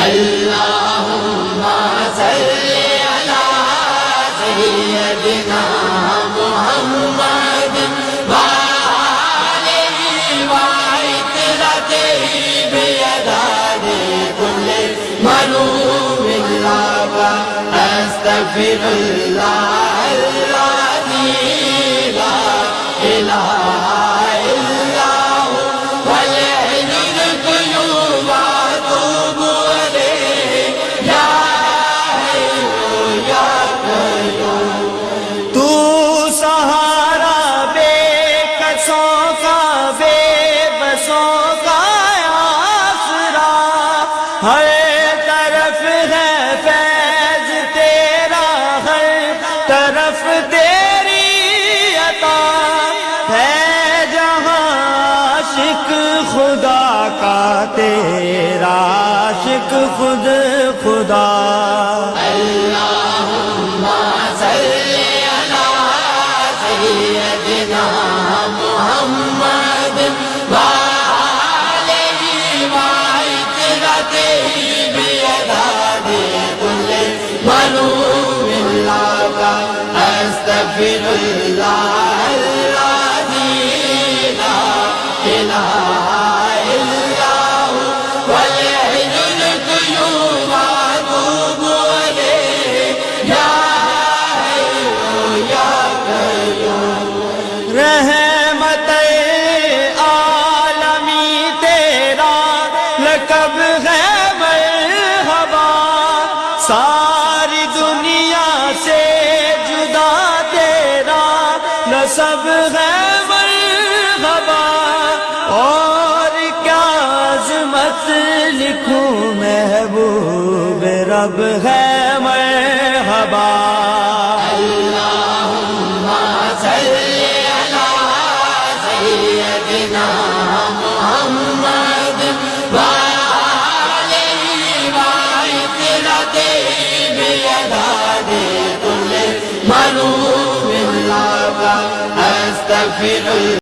اللهم صل على سيدنا محمد وآله وعترته بيداد كل ملوم الله أستغفر الله الذي لا إله إلا هو والحي القيوم وأتوب إليه يا حي يا قيوم تو سہارا بے کسوں کا بے بسوں کا آسرا ہر طرف ہے فیض تیرا ہر طرف تیری عطا ہے جہاں عاشق خدا کا تیرا عاشق خود خدا اللهم صل على سيدنا محمد وآله وعترته بيداد كل ملوم الله أستغفر الله الذي لا إله إلا هو والحي القيوم وأتوب إليه يا حي يا قيوم رحمت عالمی تیرا لقب ہے مرحبا ساری دنیا سے جدا تیرا نسب ہے مرحبا اور کیا عظمت لکھوں محبوب رب ہے مرحبا اللهم صل على سيدنا محمد وآله وعترته بيداد كل ملوم الله أستغفر